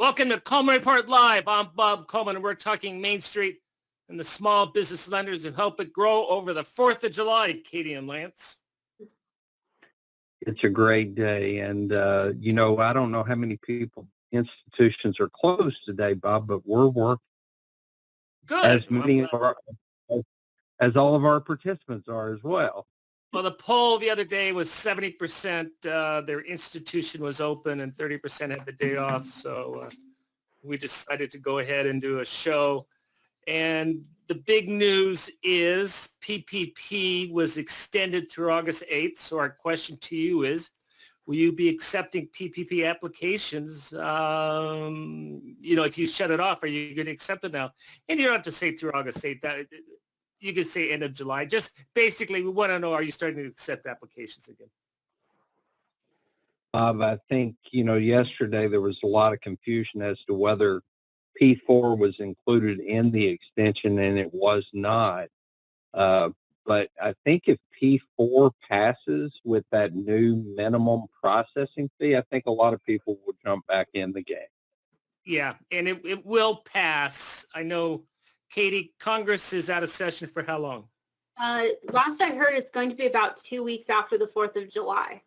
Welcome to Coleman Report Live. I'm Bob Coleman, and we're talking Main Street and the small business lenders who help it grow over the 4th of July, Katie and Lance. It's a great day. And, I don't know how many institutions are closed today, Bob, but we're working Good. as many as all of our participants are as well. Well, the poll the other day was 70% their institution was open and 30% had the day off. So we decided to go ahead and do a show. And the big news is PPP was extended through August 8th. So our question to you is, will you be accepting PPP applications? If you shut it off, are you going to accept it now? And you don't have to say through August 8th. You could say end of July. Just basically, we want to know, are you starting to accept applications again? I think, yesterday there was a lot of confusion as to whether P4 was included in the extension, and it was not. But I think if P4 passes with that new minimum processing fee, I think a lot of people will jump back in the game. Yeah, and it will pass. I know, Katie, Congress is out of session for how long? Last I heard, it's going to be about 2 weeks after the 4th of July.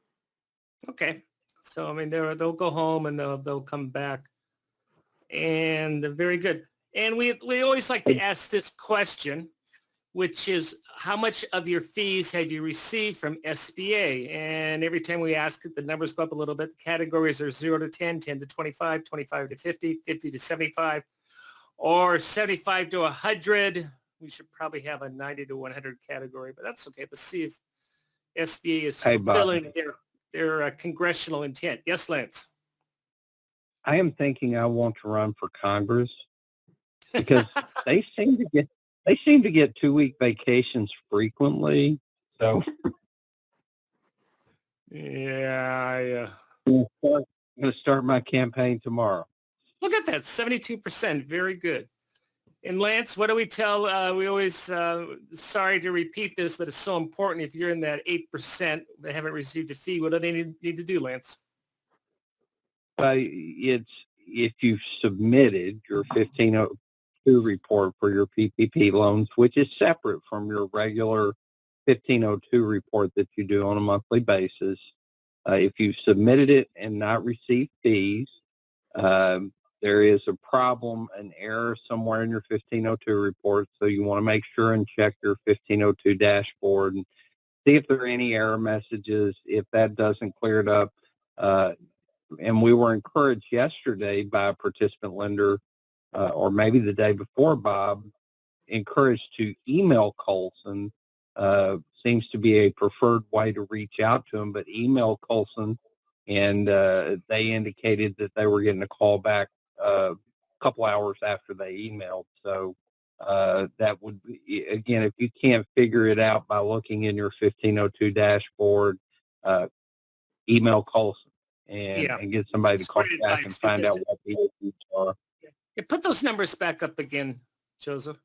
Okay. So, I mean, they'll go home and they'll come back. And very good. And we always like to ask this question, which is, how much of your fees have you received from SBA? And every time we ask it, the numbers go up a little bit. The categories are 0 to 10, 10 to 25, 25 to 50, 50 to 75, or 75 to 100. We should probably have a 90 to 100 category, but that's okay. Let's see if SBA is fulfilling their congressional intent. Yes, Lance? I am thinking I want to run for Congress because they seem to get 2-week vacations frequently. So yeah, I'm going to start my campaign tomorrow. Look at that, 72%. Very good. And Lance, what do we tell? We always, sorry to repeat this, but it's so important. If you're in that 8% that haven't received a fee, what do they need to do, Lance? It's if you've submitted your 1502 report for your PPP loans, which is separate from your regular 1502 report that you do on a monthly basis. If you've submitted it and not received fees, there is a problem, an error somewhere in your 1502 report, so you want to make sure and check your 1502 dashboard and see if there are any error messages. If that doesn't clear it up, and we were encouraged yesterday by a participant lender, or maybe the day before, Bob, encouraged to email Coleman. Seems to be a preferred way to reach out to him, but email Coleman, and they indicated that they were getting a call back a couple hours after they emailed. So that would be, again, if you can't figure it out by looking in your 1502 dashboard, email Coleman and get somebody to call back and find out what the issues are. Yeah, put those numbers back up again, Joseph.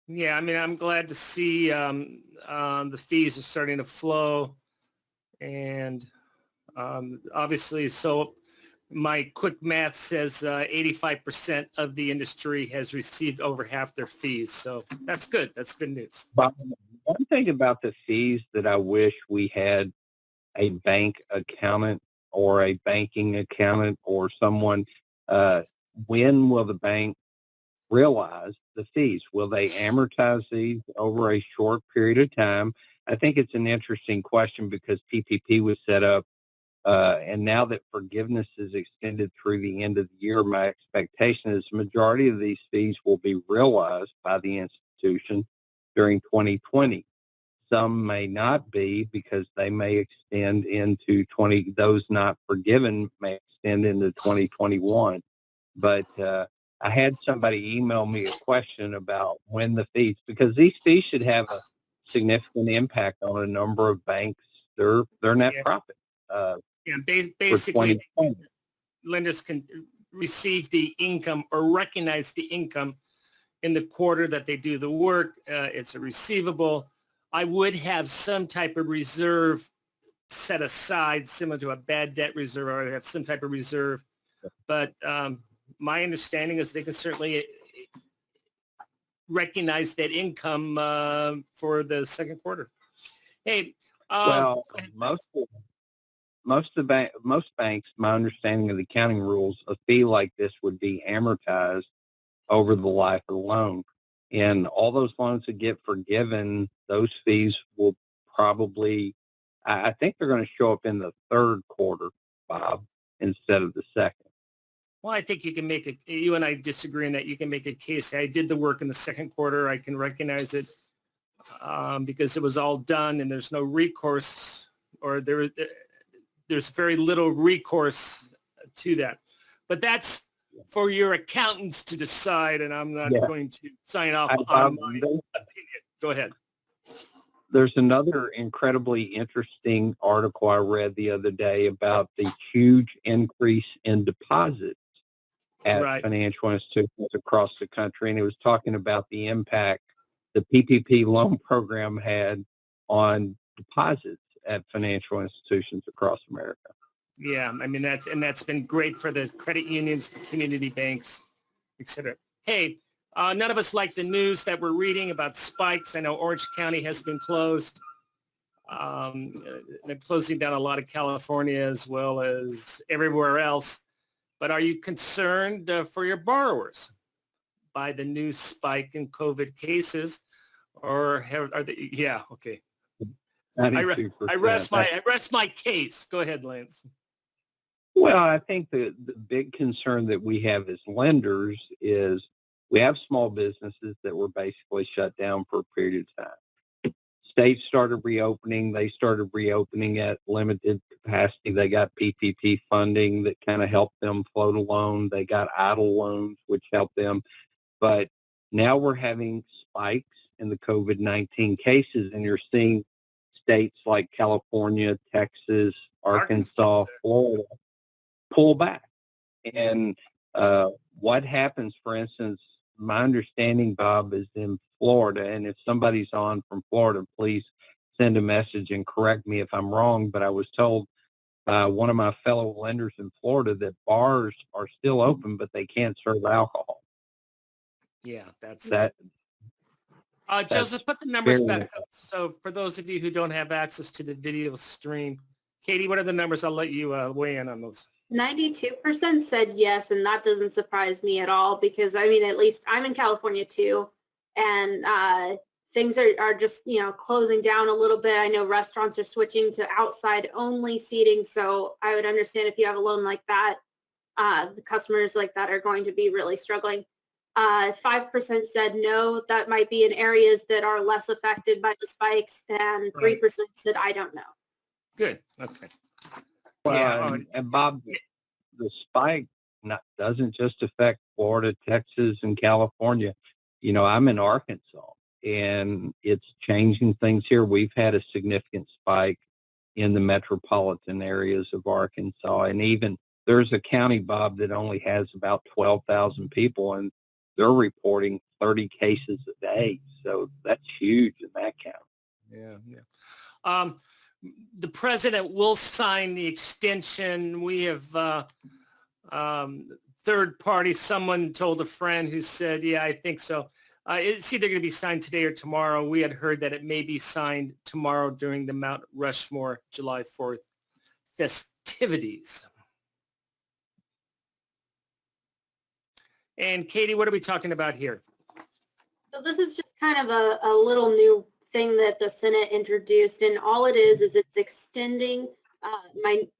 Yeah, I mean, I'm glad to see the fees are starting to flow. And obviously, so my quick math says 85% of the industry has received over half their fees. So that's good. That's good news. But one thing about the fees that I wish we had a bank accountant or a banking accountant or someone, when will the bank realize the fees? Will they amortize these over a short period of time? I think it's an interesting question because PPP was set up, and now that forgiveness is extended through the end of the year, my expectation is the majority of these fees will be realized by the institution during 2020. Some may not be because they may extend into those not forgiven may extend into 2021. But I had somebody email me a question about when the fees, because these fees should have a significant impact on a number of banks, their net profit. Basically, lenders can receive the income or recognize the income in the quarter that they do the work. It's a receivable. I would have some type of reserve set aside similar to a bad debt reserve or have some type of reserve. But my understanding is they can certainly recognize that income for the second quarter. Hey, Well, go ahead. most banks, my understanding of the accounting rules, a fee like this would be amortized over the life of the loan. And all those loans that get forgiven, those fees will probably, I think they're going to show up in the third quarter, Bob, instead of the second. Well, I think you can make a, you and I disagree in that you can make a case. I did the work in the second quarter. I can recognize it because it was all done and there's no recourse, or there's very little recourse to that. But that's for your accountants to decide, and I'm not going to sign off on my opinion. Go ahead. There's another incredibly interesting article I read the other day about the huge increase in deposits at financial institutions across the country. And it was talking about the impact the PPP loan program had on deposits at financial institutions across America. Yeah, I mean, that's been great for the credit unions, the community banks, et cetera. Hey, none of us like the news that we're reading about spikes. I know Orange County has been closed. They're closing down a lot of California as well as everywhere else. But are you concerned for your borrowers by the new spike in COVID cases? Or are they? Yeah, okay. I rest my case. Go ahead, Lance. Well, I think the big concern that we have as lenders is we have small businesses that were basically shut down for a period of time. States started reopening. They started reopening at limited capacity. They got PPP funding that kind of helped them float a loan. They got idle loans, which helped them. But now we're having spikes in the COVID-19 cases, and you're seeing states like California, Texas, Arkansas, Florida pull back. And what happens, for instance, my understanding, Bob, is in Florida, and if somebody's on from Florida, please send a message and correct me if I'm wrong, but I was told one of my fellow lenders in Florida that bars are still open, but they can't serve alcohol. Yeah, that's that. Joseph, put the numbers back up. So for those of you who don't have access to the video stream, Katie, what are the numbers? I'll let you weigh in on those. 92% said yes, and that doesn't surprise me at all because, I mean, at least I'm in California too, and things are just, closing down a little bit. I know restaurants are switching to outside only seating, so I would understand if you have a loan like that, the customers like that are going to be really struggling. 5% said no, that might be in areas that are less affected by the spikes, and 3% said I don't know. Good, okay. Well, and Bob, the spike doesn't just affect Florida, Texas, and California. I'm in Arkansas, and it's changing things here. We've had a significant spike in the metropolitan areas of Arkansas, and even there's a county, Bob, that only has about 12,000 people, and they're reporting 30 cases a day. So that's huge in that county. Yeah. The president will sign the extension. We have third party. Someone told a friend who said, yeah, I think so. It's either going to be signed today or tomorrow. We had heard that it may be signed tomorrow during the Mount Rushmore July 4th festivities. And Katie, what are we talking about here? So this is just kind of a little new thing that the Senate introduced, and all it is it's extending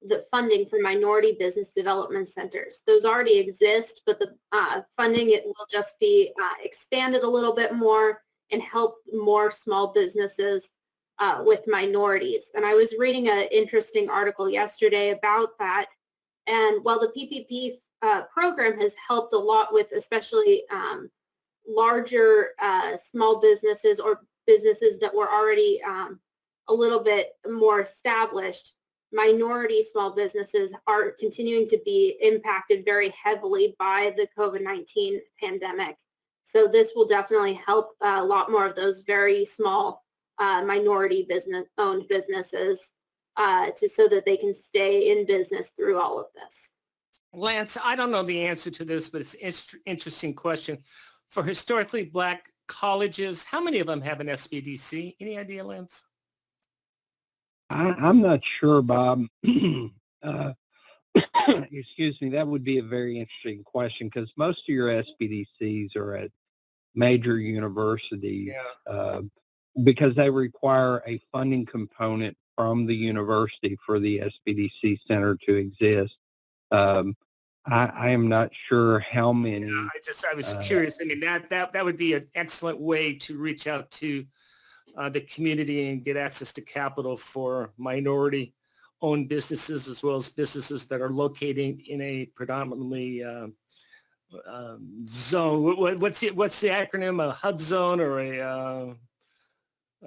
the funding for minority business development centers. Those already exist, but the funding, it will just be expanded a little bit more and help more small businesses with minorities. And I was reading an interesting article yesterday about that. And while the PPP program has helped a lot with especially larger small businesses or businesses that were already a little bit more established, minority small businesses are continuing to be impacted very heavily by the COVID-19 pandemic. So this will definitely help a lot more of those very small minority owned businesses so that they can stay in business through all of this. Lance, I don't know the answer to this, but it's an interesting question. For historically Black colleges, how many of them have an SBDC? Any idea, Lance? I'm not sure, Bob. Excuse me, that would be a very interesting question because most of your SBDCs are at major universities because they require a funding component from the university for the SBDC center to exist. I am not sure how many. I was curious. I mean, that would be an excellent way to reach out to the community and get access to capital for minority-owned businesses as well as businesses that are located in a predominantly zone. What's the acronym? A hub zone or a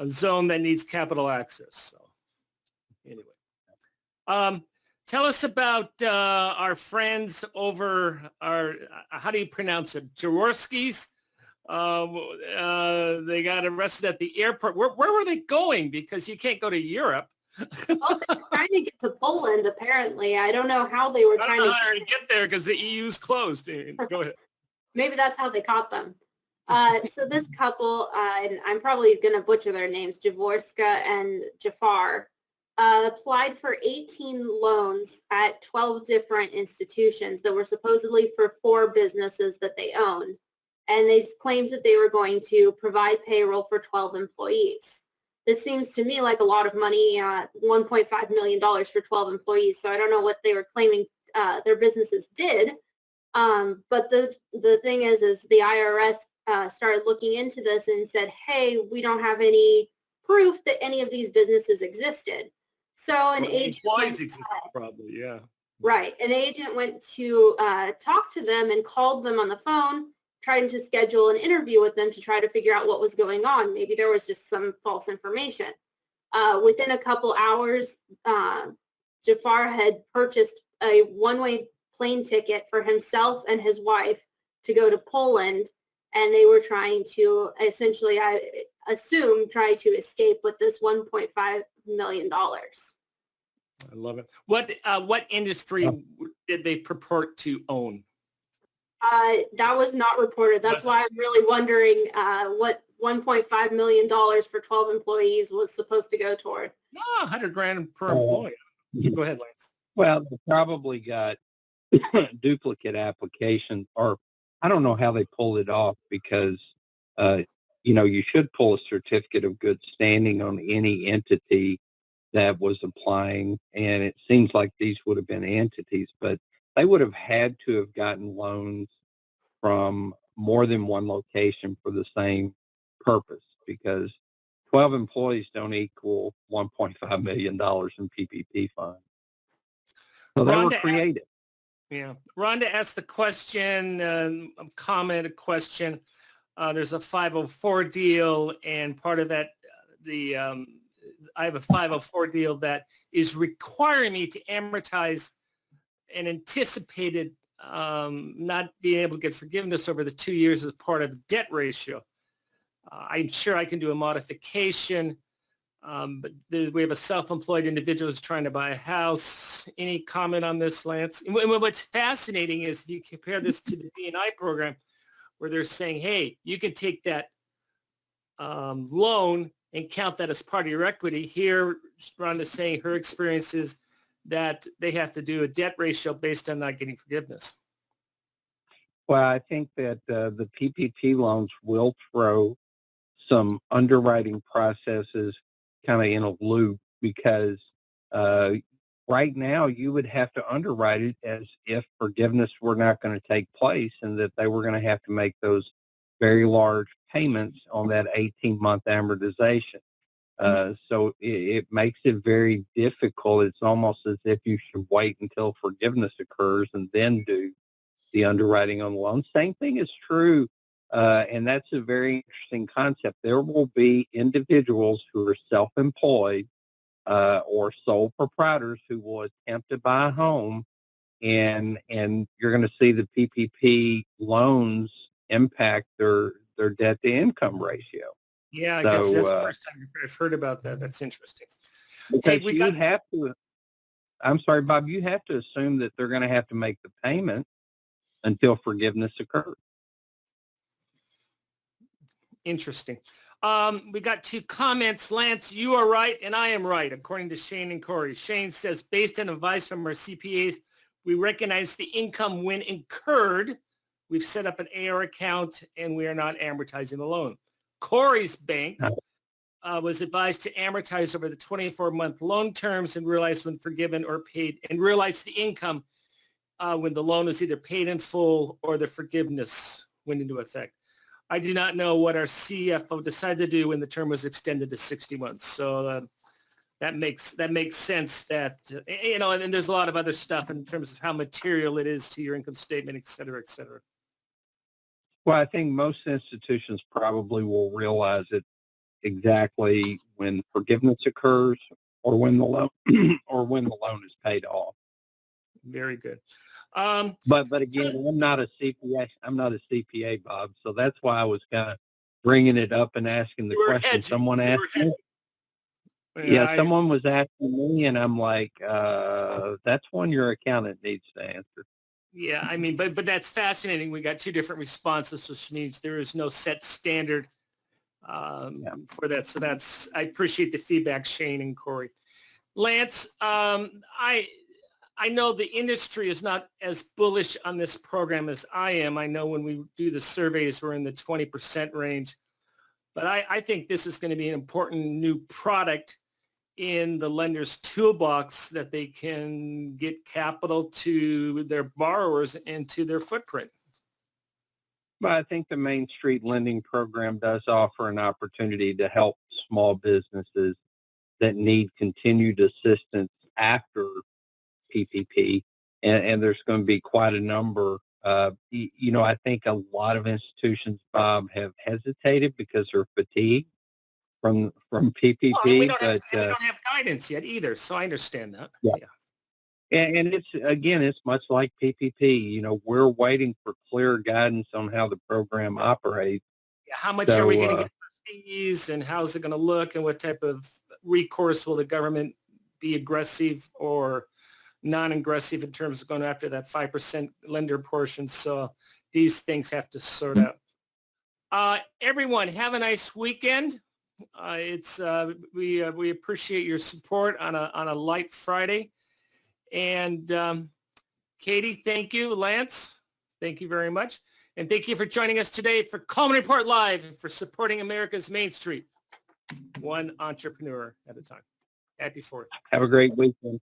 zone that needs capital access. So anyway, tell us about our friends over how do you pronounce it? Jaworskis. They got arrested at the airport. Where were they going? Because you can't go to Europe. Well, they're trying to get to Poland, apparently. I don't know how they were trying to get there because the EU's closed. Go ahead. Maybe that's how they caught them. So this couple, and I'm probably going to butcher their names, Jaworska and Jafar, applied for 18 loans at 12 different institutions that were supposedly for 4 businesses that they owned. And they claimed that they were going to provide payroll for 12 employees. This seems to me like a lot of money, $1.5 million for 12 employees. So I don't know what they were claiming their businesses did. But the thing is the IRS started looking into this and said, hey, we don't have any proof that any of these businesses existed. So an agent probably, yeah. Right. An agent went to talk to them and called them on the phone, trying to schedule an interview with them to try to figure out what was going on. Maybe there was just some false information. Within a couple hours, Jafar had purchased a one-way plane ticket for himself and his wife to go to Poland, and they were trying to essentially, I assume, try to escape with this $1.5 million. I love it. What industry did they purport to own? That was not reported. That's why I'm really wondering what $1.5 million for 12 employees was supposed to go toward. Oh, $100,000 per employee. Go ahead, Lance. Well, they probably got duplicate applications, or I don't know how they pulled it off because, you should pull a certificate of good standing on any entity that was applying. And it seems like these would have been entities, but they would have had to have gotten loans from more than one location for the same purpose because 12 employees don't equal $1.5 million in PPP funds. So they were creative. Rhonda asked the question, a question. There's a 504 deal, and part of that, I have a 504 deal that is requiring me to amortize an anticipated not being able to get forgiveness over the 2 years as part of the debt ratio. I'm sure I can do a modification, but we have a self-employed individual who's trying to buy a house. Any comment on this, Lance? And what's fascinating is if you compare this to the B&I program, where they're saying, hey, you can take that loan and count that as part of your equity. Here, Rhonda's saying her experience is that they have to do a debt ratio based on not getting forgiveness. Well, I think that the PPP loans will throw some underwriting processes kind of in a loop because right now you would have to underwrite it as if forgiveness were not going to take place and that they were going to have to make those very large payments on that 18-month amortization. So it makes it very difficult. It's almost as if you should wait until forgiveness occurs and then do the underwriting on the loan. Same thing is true, and that's a very interesting concept. There will be individuals who are self-employed or sole proprietors who will attempt to buy a home, and you're going to see the PPP loans impact their debt-to-income ratio. Yeah, I guess that's the first time I've heard about that. That's interesting. Because we you got have to, I'm sorry, Bob, you have to assume that they're going to have to make the payment until forgiveness occurs. interesting. We got 2 comments. Lance, you are right, and I am right, according to Shane and Corey. Shane says, based on advice from our CPAs, we recognize the income when incurred. We've set up an AR account, and we are not amortizing the loan. Corey's bank was advised to amortize over the 24-month loan terms and realize when forgiven or paid, and realize the income when the loan is either paid in full or the forgiveness went into effect. I do not know what our CFO decided to do when the term was extended to 60 months. So that makes sense that, and then there's a lot of other stuff in terms of how material it is to your income statement, et cetera, et cetera. Well, I think most institutions probably will realize it exactly when forgiveness occurs or when the loan is paid off. Very good. But again, I'm not a CPA. I'm not a CPA, Bob. So that's why I was kind of bringing it up and asking the question. Hedging. Someone asked me. Yeah, someone was asking me, and I'm like, that's one your accountant needs to answer. Yeah, I mean, but that's fascinating. We got 2 different responses, which means there is no set standard for that. So I appreciate the feedback, Shane and Corey. Lance, I know the industry is not as bullish on this program as I am. I know when we do the surveys, we're in the 20% range. But I think this is going to be an important new product in the lender's toolbox that they can get capital to their borrowers and to their footprint. But I think the Main Street Lending Program does offer an opportunity to help small businesses that need continued assistance after PPP, and there's going to be quite a number. I think a lot of institutions, Bob, have hesitated because they're fatigued from PPP. Well, we don't have guidance yet either, so I understand that. Yeah. And it's much like PPP. We're waiting for clear guidance on how the program operates. How much are we going to get for fees, and how's it going to look, and what type of recourse will the government be, aggressive or non-aggressive in terms of going after that 5% lender portion? So these things have to sort out. Everyone, have a nice weekend. We appreciate your support on a light Friday. And Katie, thank you. Lance, thank you very much. And thank you for joining us today for Coleman Report Live and for supporting America's Main Street, one entrepreneur at a time. Happy 4th. Have a great weekend.